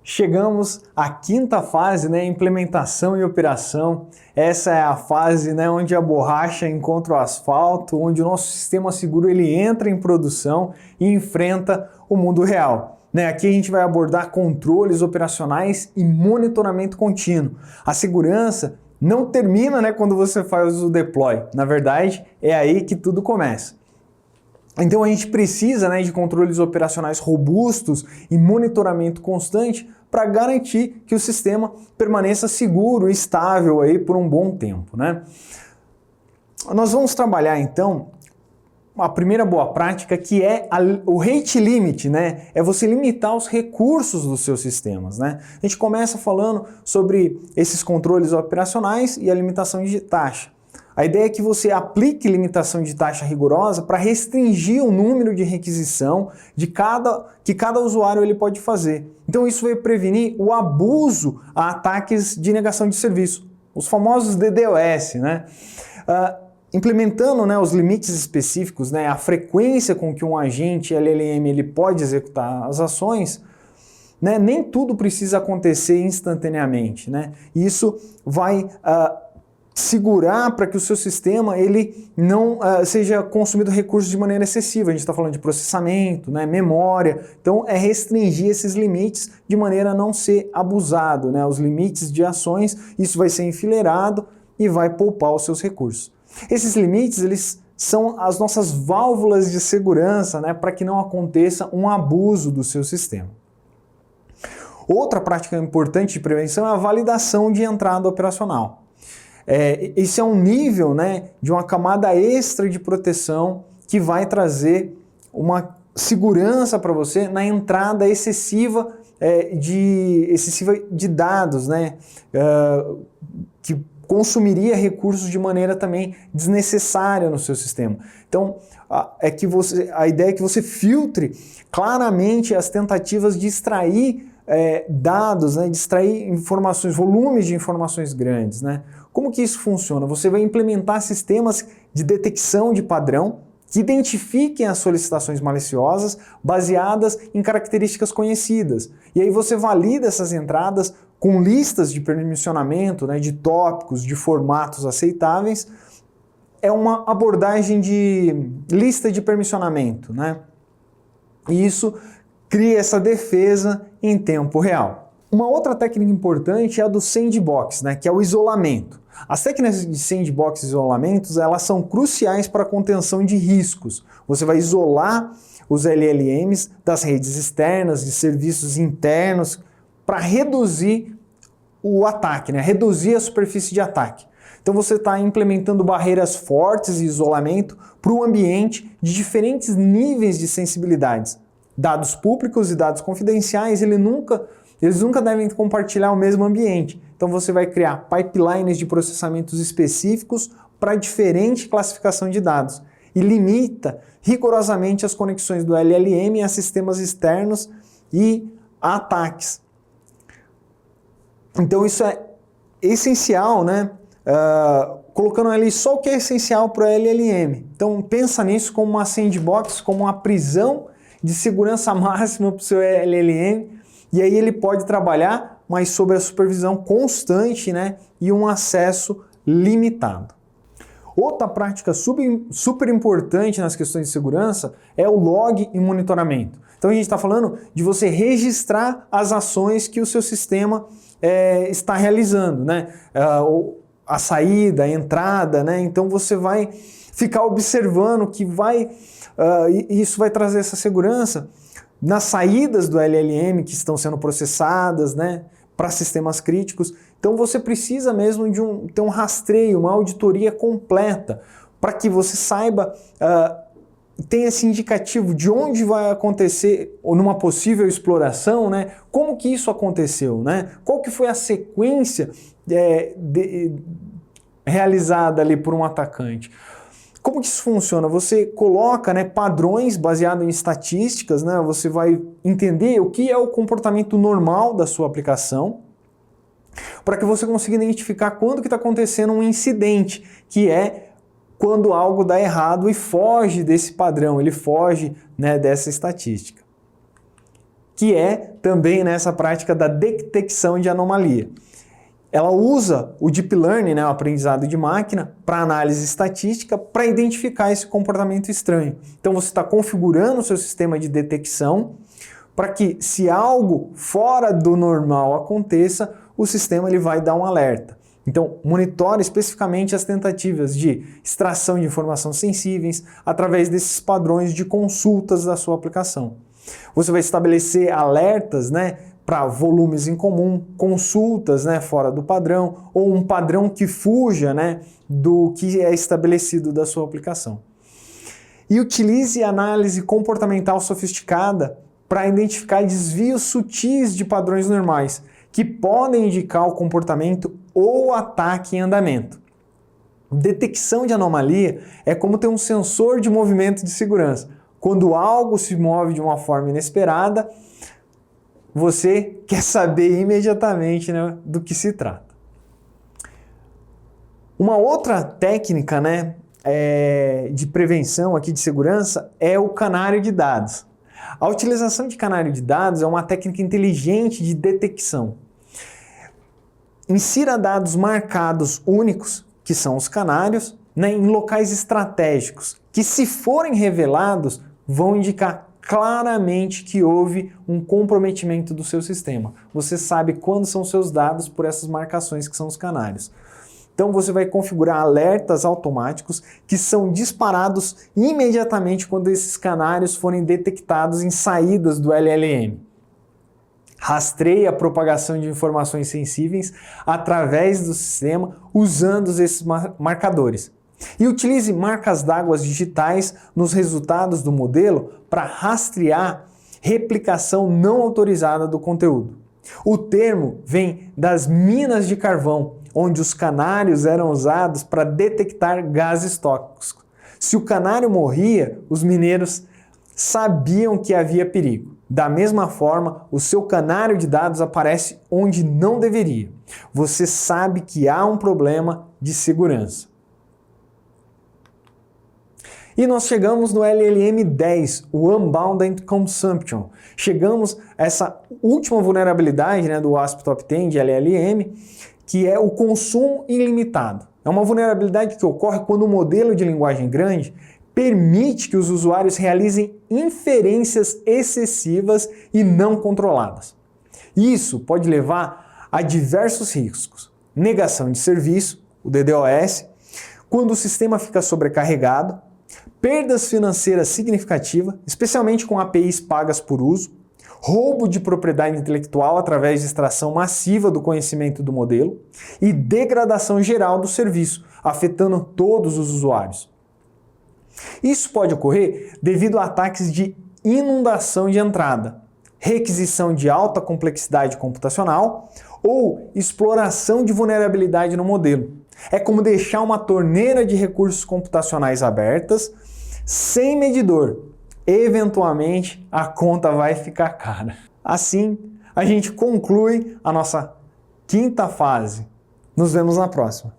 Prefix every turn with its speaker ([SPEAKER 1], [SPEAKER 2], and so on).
[SPEAKER 1] Chegamos à quinta fase, né, implementação e operação. Essa é a fase, né, onde a borracha encontra o asfalto, onde o nosso sistema seguro ele entra em produção e enfrenta o mundo real. Aqui a gente vai abordar controles operacionais e monitoramento contínuo. A segurança não termina, né, quando você faz o deploy. Na verdade, é aí que tudo começa. Então a gente precisa, né, de controles operacionais robustos e monitoramento constante para garantir que o sistema permaneça seguro e estável aí por um bom tempo, né? Nós vamos trabalhar então a primeira boa prática, que é o rate limit, né? É você limitar os recursos dos seus sistemas, né? A gente começa falando sobre esses controles operacionais e a limitação de taxa. A ideia é que você aplique limitação de taxa rigorosa para restringir o número de requisição que cada usuário ele pode fazer. Então isso vai prevenir o abuso a ataques de negação de serviço, os famosos DDoS, né? Implementando, né, os limites específicos, né, a frequência com que um agente LLM ele pode executar as ações, né, nem tudo precisa acontecer instantaneamente, né? Isso vai segurar para que o seu sistema ele não seja consumido recursos de maneira excessiva. A gente está falando de processamento, né, memória. Então é restringir esses limites de maneira a não ser abusado, né? Os limites de ações, isso vai ser enfileirado e vai poupar os seus recursos. Esses limites eles são as nossas válvulas de segurança, né, para que não aconteça um abuso do seu sistema. Outra prática importante de prevenção é a validação de entrada operacional. Esse é um nível, né, de uma camada extra de proteção que vai trazer uma segurança para você na entrada excessiva de dados, né, que consumiria recursos de maneira também desnecessária no seu sistema. Então, a ideia é que você filtre claramente as tentativas de extrair dados, né, de extrair informações, volumes de informações grandes, né? Como que isso funciona? Você vai implementar sistemas de detecção de padrão que identifiquem as solicitações maliciosas baseadas em características conhecidas. E aí você valida essas entradas com listas de permissionamento, né, de tópicos, de formatos aceitáveis. É uma abordagem de lista de permissionamento, né? E isso cria essa defesa em tempo real. Uma outra técnica importante é a do sandbox, né, que é o isolamento. As técnicas de sandbox e isolamentos, elas são cruciais para a contenção de riscos. Você vai isolar os LLMs das redes externas, de serviços internos, para reduzir o ataque, né, reduzir a superfície de ataque. Então você está implementando barreiras fortes e isolamento para o ambiente de diferentes níveis de sensibilidades. Dados públicos e dados confidenciais, eles nunca devem compartilhar o mesmo ambiente. Então você vai criar pipelines de processamentos específicos para diferente classificação de dados e limita rigorosamente as conexões do LLM a sistemas externos e a ataques. Então isso é essencial, né? Colocando ali só o que é essencial para o LLM. Então pensa nisso como uma sandbox, como uma prisão de segurança máxima para o seu LLM, e aí ele pode trabalhar, mas sob a supervisão constante, né, e um acesso limitado. Outra prática super importante nas questões de segurança é o log e monitoramento. Então a gente está falando de você registrar as ações que o seu sistema está realizando, né? A saída, a entrada, né? Então você vai ficar observando que isso vai trazer essa segurança nas saídas do LLM que estão sendo processadas, né, para sistemas críticos. Então você precisa mesmo de ter um rastreio, uma auditoria completa, para que você saiba, tenha esse indicativo de onde vai acontecer, ou numa possível exploração, né, como que isso aconteceu, né, qual que foi a sequência realizada ali por um atacante. Como que isso funciona? Você coloca, né, padrões baseados em estatísticas, né? Você vai entender o que é o comportamento normal da sua aplicação, para que você consiga identificar quando que está acontecendo um incidente, que é quando algo dá errado e foge desse padrão, ele foge, né, dessa estatística. que é também nessa prática da detecção de anomalia. Ela usa o Deep Learning, né, o aprendizado de máquina, para análise estatística, para identificar esse comportamento estranho. Então você está configurando o seu sistema de detecção para que, se algo fora do normal aconteça, o sistema ele vai dar um alerta. Então, monitore especificamente as tentativas de extração de informações sensíveis através desses padrões de consultas da sua aplicação. Você vai estabelecer alertas, né, para volumes em comum, consultas, né, fora do padrão, ou um padrão que fuja, né, do que é estabelecido da sua aplicação. E utilize análise comportamental sofisticada para identificar desvios sutis de padrões normais, que podem indicar o comportamento ou ataque em andamento. Detecção de anomalia é como ter um sensor de movimento de segurança. Quando algo se move de uma forma inesperada, você quer saber imediatamente, né, do que se trata. Uma outra técnica, né, de prevenção aqui de segurança é o canário de dados. A utilização de canário de dados é uma técnica inteligente de detecção. Insira dados marcados únicos, que são os canários, né, em locais estratégicos, que, se forem revelados, vão indicar claramente que houve um comprometimento do seu sistema. Você sabe quando são seus dados por essas marcações que são os canários. Então você vai configurar alertas automáticos que são disparados imediatamente quando esses canários forem detectados em saídas do LLM. Rastreie a propagação de informações sensíveis através do sistema usando esses marcadores. E utilize marcas d'água digitais nos resultados do modelo para rastrear replicação não autorizada do conteúdo. O termo vem das minas de carvão, onde os canários eram usados para detectar gases tóxicos. Se o canário morria, os mineiros sabiam que havia perigo. Da mesma forma, o seu canário de dados aparece onde não deveria. Você sabe que há um problema de segurança. E nós chegamos no LLM 10, o Unbounded Consumption. Chegamos a essa última vulnerabilidade, né, do WASP Top 10 de LLM, que é o consumo ilimitado. É uma vulnerabilidade que ocorre quando o modelo de linguagem grande permite que os usuários realizem inferências excessivas e não controladas. Isso pode levar a diversos riscos. Negação de serviço, o DDoS, quando o sistema fica sobrecarregado, perdas financeiras significativas, especialmente com APIs pagas por uso, roubo de propriedade intelectual através de extração massiva do conhecimento do modelo e degradação geral do serviço, afetando todos os usuários. Isso pode ocorrer devido a ataques de inundação de entrada, requisição de alta complexidade computacional ou exploração de vulnerabilidade no modelo. É como deixar uma torneira de recursos computacionais abertas sem medidor. Eventualmente, a conta vai ficar cara. Assim, a gente conclui a nossa quinta fase. Nos vemos na próxima.